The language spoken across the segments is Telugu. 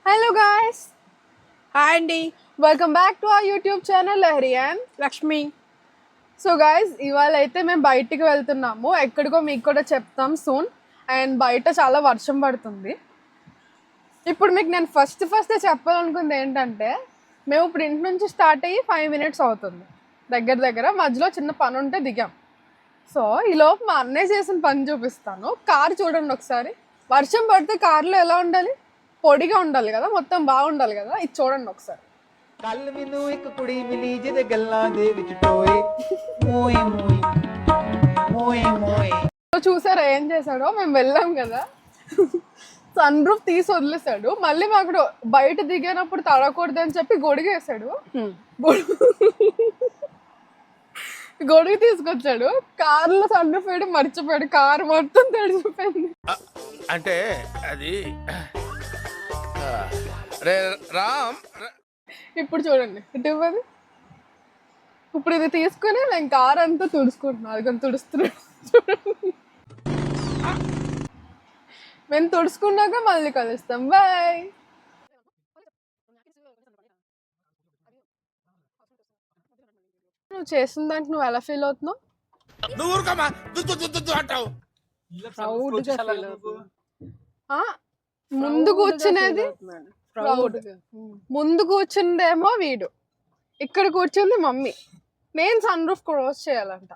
హలో గాయ్స్, హాయ్ అండి. Welcome back to our YouTube channel Lahari and Lakshmi. So guys, ఇవాళ అయితే మేము బయటికి వెళ్తున్నాము. ఎక్కడికో మీకు కూడా చెప్తాం సూన్. అండ్ బయట చాలా వర్షం పడుతుంది. ఇప్పుడు మీకు నేను ఫస్ట్ చెప్పాలనుకుంది ఏంటంటే, మేము ఇప్పుడు ఇంటి నుంచి స్టార్ట్ అయ్యి 5 minutes అవుతుంది. దగ్గర మధ్యలో చిన్న పని ఉంటే దిగాం. సో ఈలోపు మా అన్నయ్య చేసిన పని చూపిస్తాను. కార్ చూడండి ఒకసారి. వర్షం పడితే కార్లో ఎలా ఉండాలి? పొడిగా ఉండాలి కదా, మొత్తం బాగుండాలి కదా. ఇది చూడండి ఒకసారి. ਕੱਲ ਮੈਨੂੰ ਇੱਕ ਕੁੜੀ ਮਿਲੀ ਜਿਹਦੇ ਗੱਲਾਂ ਦੇ ਵਿੱਚ ਟੋਏ ਮੋਏ ਮੋਏ మోయే మోయే. చూసారా ఏం చేశాడో? మేము వెళ్ళాం కదా, సన్ రూఫ్ తీసి వదిలేసాడు. మళ్ళీ మాకు బయట దిగినప్పుడు తడకూడదు అని చెప్పి గొడుగేసాడు. గొడుగు తీసుకొచ్చాడు. కార్లో సన్ రూఫ్ వేయడం మర్చిపోయాడు. కారు మొత్తం తడిచిపోయింది. అంటే అది రామ్. ఇప్పుడు చూడండి ఇటు ఇవ్వదు. ఇప్పుడు ఇది తీసుకుని నేను కార్ అంతా తుడుచుకుంటున్నాను. అది కొంచెం తుడుస్తున్నాడు. మేము తుడుచుకున్నాక మళ్ళీ కలుస్తాం. బాయ్. నువ్వు చేసిన దానికి నువ్వు ఎలా ఫీల్ అవుతున్నావు? ముందు కూర్చునేది ముందు కూర్చుందేమో వీడు, ఇక్కడ కూర్చుంది మమ్మీ. నేను సన్ రూఫ్ క్రాస్ చేయాలంట.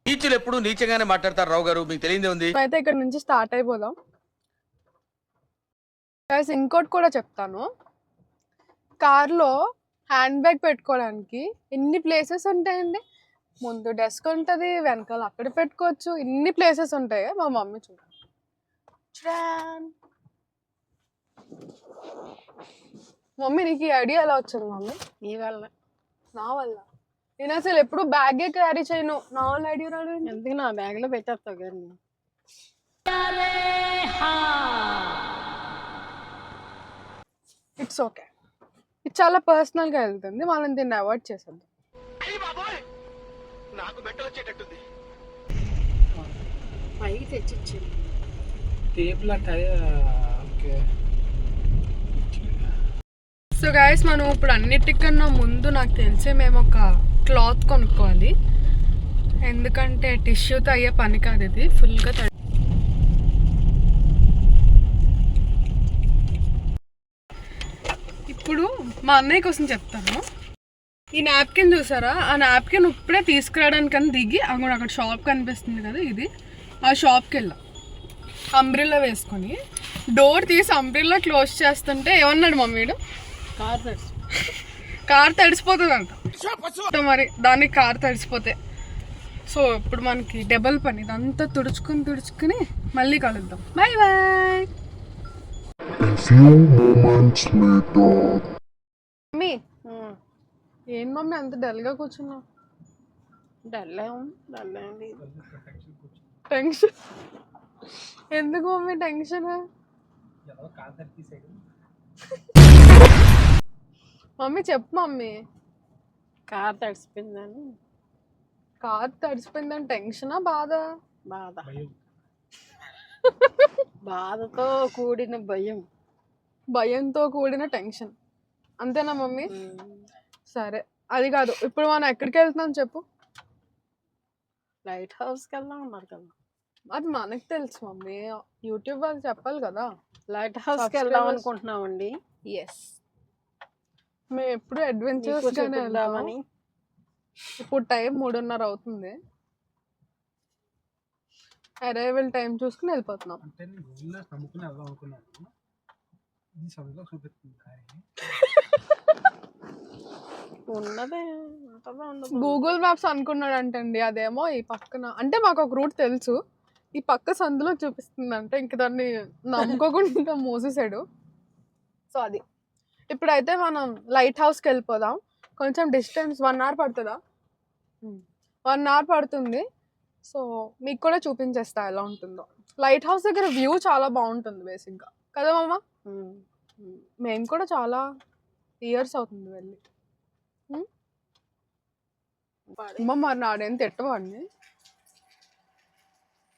నీచులు ఎప్పుడు నీచంగానే మాట్లాడతారు రావు గారు, మీకు తెలియదే ఉంది. అయితే ఇక్కడ నుంచి స్టార్ట్ అయిపోదాం. ఇంకోటి కూడా చెప్తాను. కార్లో హ్యాండ్ బ్యాగ్ పెట్టుకోవడానికి ఎన్ని ప్లేసెస్ ఉంటాయండి. ముందు డెస్క్ ఉంటుంది, వెనకాల అక్కడ పెట్టుకోవచ్చు. ఇన్ని ప్లేసెస్ ఉంటాయి. మా మమ్మీ చూడండి. మమ్మీ నీకు ఈ ఐడియా ఎలా వచ్చింది మమ్మీ? నీ వల్ల. నా వల్ల. నేను అసలు ఎప్పుడు బ్యాగే క్యారీ చేయను. నా వల్ల ఐడియా రాడు. ఎందుకు నా బ్యాగ్ లో పెట్టేస్తావు కానీ. It's okay. ఇది చాలా పర్సనల్ గా వెళ్తుంది. మనం దీన్ని అవాయిడ్ చేసేద్దాం. పైకి తెచ్చిచ్చింది. సో గైస్, మనం ఇప్పుడు అన్నిటికన్నా ముందు నాకు తెలిసి మేము ఒక క్లాత్ కొనుక్కోవాలి. ఎందుకంటే టిష్యూతో అయ్యే పని కాదు ఇది. ఫుల్గా ఇప్పుడు మా అన్నయ్య కోసం చెప్తాను. ఈ నాప్కిన్ చూసారా? ఆ నాప్కిన్ ఇప్పుడే తీసుకురావడానికని దిగి అక్కడ షాప్ కనిపిస్తుంది కదా, ఇది ఆ షాప్కి వెళ్ళాం. అంబ్రిల్లా వేసుకొని డోర్ తీసి అంబ్రిల్లా క్లోజ్ చేస్తుంటే ఏమన్నాడు మమ్మీడు? కార్ తడిసిపోతుంది అంట. మరి దానికి కార్ తడిసిపోతే. సో ఇప్పుడు మనకి డబల్ పని. ఇదంతా తుడుచుకుని మళ్ళీ కలుద్దాం. Bye bye. మమ్మీ, ఏం మమ్మీ అంత డల్గా కూర్చున్నావు? టెన్షన్ ఎందుకు మమ్మీ? టెన్షన్ మమ్మీ చెప్పు మమ్మీ. కార్ తడిసిపోయిందని. కార్ తడిసిపోయిందని టెన్షనా బాధ? బాధతో కూడిన భయం, భయంతో కూడిన టెన్షన్. అంతేనా మమ్మీ? సరే, అది కాదు. ఇప్పుడు మనం ఎక్కడికి వెళ్తున్నాం చెప్పు. లైట్ హౌస్కి వెళ్దాం అన్నారు కదా. అది మనకు తెలుసు మమ్మీ. యూట్యూబ్ వాళ్ళు చెప్పాలి కదా. లైట్ హౌస్కి వెళ్దాం అనుకుంటున్నామండి. ఎస్, మేము ఎప్పుడు అడ్వెంచర్స్ గానే వెళ్దామని. ఇప్పుడు టైం 3:30 అవుతుంది. అరైవల్ టైం చూసుకుని వెళ్ళిపోతున్నాం. గూగుల్ మ్యాప్స్ అనుకున్నాడు అంటండి. అదేమో ఈ పక్కన, అంటే మాకు ఒక రూట్ తెలుసు, ఈ పక్క సందులో చూపిస్తుంది అంటే ఇంక దాన్ని నమ్ముకోకుండా మోసేసాడు. సో అది. ఇప్పుడైతే మనం లైట్ హౌస్కి వెళ్ళిపోదాం. కొంచెం డిస్టెన్స్ 1 hour పడుతుందా? 1 hour పడుతుంది. సో మీకు కూడా చూపించేస్తా ఎలా ఉంటుందో. లైట్ హౌస్ దగ్గర వ్యూ చాలా బాగుంటుంది బేసిక్గా కదా మమ్మ? మేము కూడా చాలా ఇయర్స్ అవుతుంది వెళ్ళి. అమ్మ మరి నాడేం తిట్టవాడిని.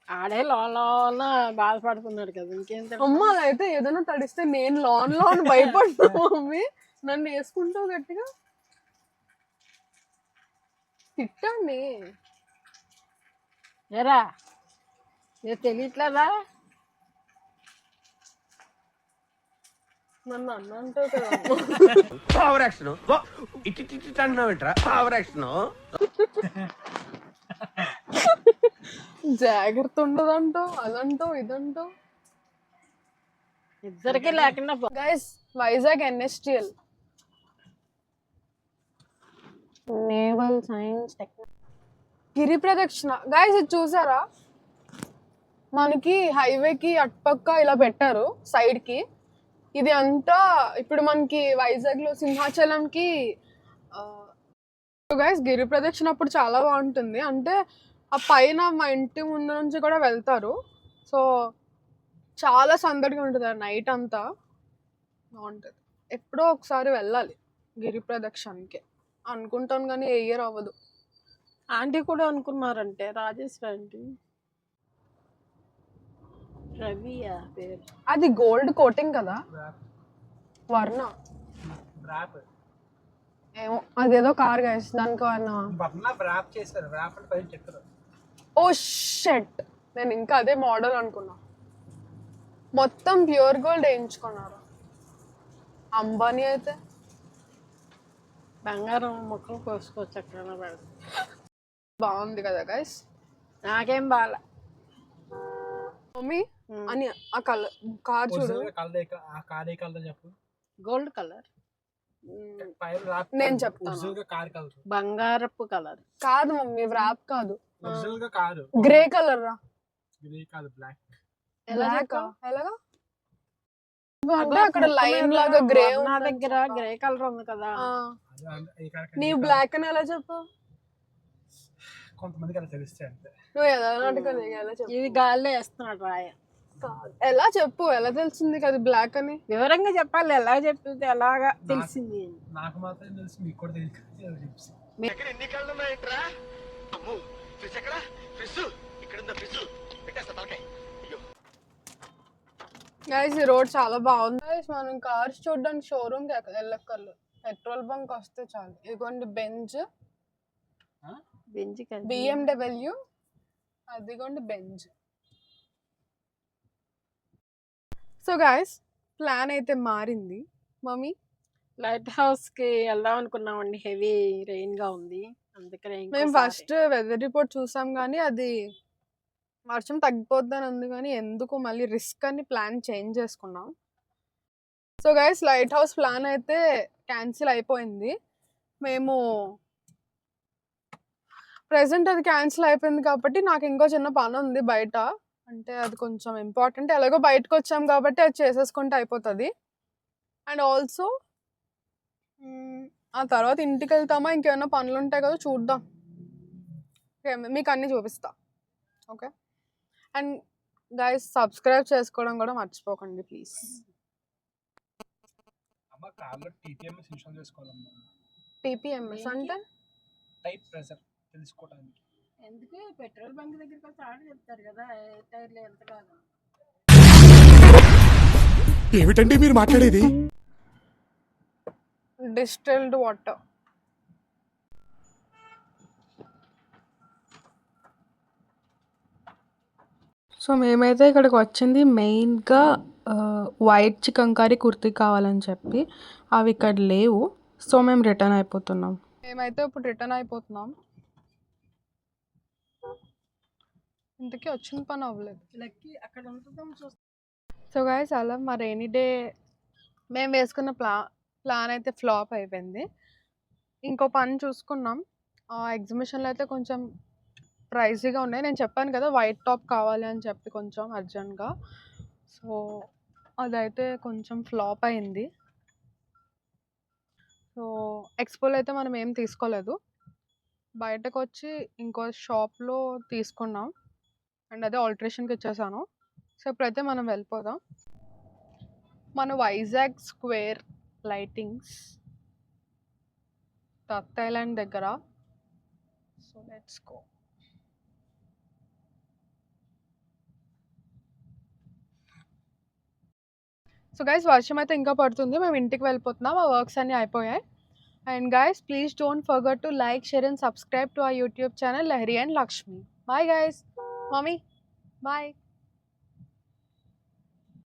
ఆడే లోన బాధపడుతున్నాడు కదా ఇంకేం తెలుసు? అమ్మ అలా అయితే ఏదైనా తడిస్తే నేను లోన్ భయపడతా మమ్మీ. నన్ను వేసుకుంటావు గట్టిగా తిట్టండి. ఏరా నీకు తెలియట్లేదా? నన్ను అన్న అంటావు కదా పవర్ యాక్షన్ ఇట్టి అంటున్నావేంట్రా పవర్ యాక్షన్. జాగ్రత్త ఉండదంటావు, అదంటావు, ఇదంటావు. ఇద్దరికి లేకుండా guys Vizag NSTL naval science గిరి ప్రదక్షిణ. గైస్ ఇది చూసారా, మనకి హైవేకి అటుపక్క ఇలా పెట్టారు సైడ్ కి. ఇది అంతా ఇప్పుడు మనకి వైజాగ్ లో సింహాచలంకి గైస్ గిరి ప్రదక్షిణ అప్పుడు చాలా బాగుంటుంది. అంటే ఆ పైన మా ఇంటి ముందు నుంచి కూడా వెళ్తారు. సో చాలా సందడిగా ఉంటుంది ఆ నైట్ అంతా బాగుంటుంది. ఎప్పుడో ఒకసారి వెళ్ళాలి గిరి ప్రదక్షిణకి అనుకుంటాను కానీ ఏ ఇయర్ అవ్వదు. ఆంటీ కూడా అనుకున్నారంటే రాజేశ్వరి ఆంటీ. రవియా పేరు. అది గోల్డ్ కోటింగ్ కదా వర్ణ ర్యాప్ ఏమో అదేదో కార్ గైస్ దానికి వర్ణ ర్యాప్ చేశారు. ర్యాప్ అంటే పైన చెక్కరు. ఓ షెట్ నేను ఇంకా అదే మోడల్ అనుకున్నా. మొత్తం ప్యూర్ గోల్డ్ వేయించుకున్నారు. అంబానీ అయితే బంగారం ముక్కలు కోసుకోవచ్చు అక్కడ పెడతాం. బాగుంది కదా గైస్. నాకేం బాగా మమ్మీ అని ఆ కలర్ కార్ చూడు. ఆ కార్ ఏ కలర్ చెప్పు. గోల్డ్ కలర్ పైన ర్యాప్ నేను చెప్తాను. ఒరిజినల్ గా కార్ కలర్. బంగారపు కలర్ కాదు మమ్మీ వ్రాప్ కాదు, ఒరిజినల్ గా కారు. గ్రే కలర్ రా. ఇది కాదు బ్లాక్. బ్లాక్ ఎలాగా అంటే అక్కడ లైన్ లాగా గ్రే నా దగ్గర గ్రే కలర్ ఉంది కదా. నీ బ్లాక్ అని ఎలా చెప్పు? కొంతమందికి అలా తెలిస్తే అంతే. నువ్వు ఎలా నాటకాలు ఎలా చెప్పు? ఇది గాల్లో వేస్తున్నాడు రాయ. ఎలా చెప్పు, ఎలా తెలిసింది కదా బ్లాక్ అని? వివరంగా చెప్పాలి, ఎలా చెప్తే ఎలాగా తెలిసింది. నాకు మాత్రం తెలుసు, మీకు కూడా తెలియదు. ఎన్ని కళ్ళు ఉన్నాయంట్రా? అమ్మో ఫ్రిజ్ ఎక్కడ? ఫ్రిజ్ ఇక్కడ ఉందా? ఫ్రిజ్ పెట్టేస్తా తలకాయ. అయ్యో గైస్ ఈ రోడ్ చాలా బాగుంది. గైస్ మనం కార్స్ చూడడానికి షోరూమ్ కి వెళ్ళక్కర్లేదు, పెట్రోల్ బంక్ వస్తే చాలు. ఇదిగోండి బెంజ్, BMW, అదిగోండి బెంజ్. సో గైస్ ప్లాన్ అయితే మారింది మమ్మీ. లైట్ హౌస్ కి వెళ్దాం అనుకున్నామండి. హెవీ రెయిన్ గా ఉంది, అందుకనే మేము ఫస్ట్ వెదర్ రిపోర్ట్ చూసాం కానీ అది వర్షం తగ్గిపోద్దని ఉంది కానీ ఎందుకు మళ్ళీ రిస్క్ అని ప్లాన్ చేంజ్ చేసుకున్నాం. So guys light house plan అయితే క్యాన్సిల్ అయిపోయింది. మేము ప్రెసెంట్ అది క్యాన్సిల్ అయిపోయింది కాబట్టి నాకు ఇంకో చిన్న పని ఉంది బయట. అంటే అది కొంచెం ఇంపార్టెంట్, ఎలాగో బయటకు వచ్చాం కాబట్టి అది చేసేసుకుంటే అయిపోతుంది. అండ్ ఆల్సో ఆ తర్వాత ఇంటికి వెళ్తామా ఇంకేమైనా పనులు ఉంటాయి కదా చూద్దాం, మీకు అన్నీ చూపిస్తా. ఓకే అండ్ గైస్ సబ్స్క్రైబ్ చేసుకోవడం కూడా మర్చిపోకండి ప్లీజ్. అమ్మ కార్లో TPMS ఇన్స్టాల్ చేసుకోవాలమ్మా. TPMS అంటే టైర్ ప్రెషర్ తెలుసుకోవడానికి. ఎందుకు పెట్రోల్ బంక్ దగ్గరికి వచ్చి ఆడ చెప్తారు కదా టైర్లు ఎంత కాదు. ఏమిటండి మీరు మాట్లాడేది? Distilled water. సో మేమైతే ఇక్కడికి వచ్చింది మెయిన్గా వైట్ చికెన్ కర్రీ కుర్తీ కావాలని చెప్పి, అవి ఇక్కడ లేవు. సో మేము రిటర్న్ అయిపోతున్నాం. మేమైతే ఇప్పుడు రిటర్న్ అయిపోతున్నాం. ఇంతకీ వచ్చిన పని అవ్వలేదు. లక్కీ అక్కడ ఉంటుందో చూస్తాం. సో గైస్ అలా మా రెయినీ డే మేము వేసుకున్న ప్లాన్ అయితే ఫ్లాప్ అయిపోయింది. ఇంకో పని చూసుకున్నాం. ఆ ఎగ్జిబిషన్లో అయితే కొంచెం ప్రైజీగా ఉన్నాయి. నేను చెప్పాను కదా వైట్ టాప్ కావాలి అని చెప్పి కొంచెం అర్జెంట్గా. సో అదైతే కొంచెం ఫ్లాప్ అయింది. సో ఎక్స్పోలో అయితే మనం ఏం తీసుకోలేదు, బయటకు వచ్చి ఇంకో షాప్లో తీసుకున్నాం అండ్ అదే ఆల్టరేషన్కి ఇచ్చేసాను. సో ఇప్పుడైతే మనం వెళ్ళిపోదాం. మన వైజాగ్ స్క్వేర్ లైటింగ్స్ తత్ ఐలాండ్ దగ్గర. So let's go. So guys వర్షం అయితే ఇంకా పడుతుంది, మేము ఇంటికి వెళ్ళిపోతున్నాం, ఆ వర్క్స్ అన్నీ అయిపోయాయి. And guys please don't forget to like, share and subscribe to our YouTube channel Lahari and Lakshmi. Bye guys. Mummy bye.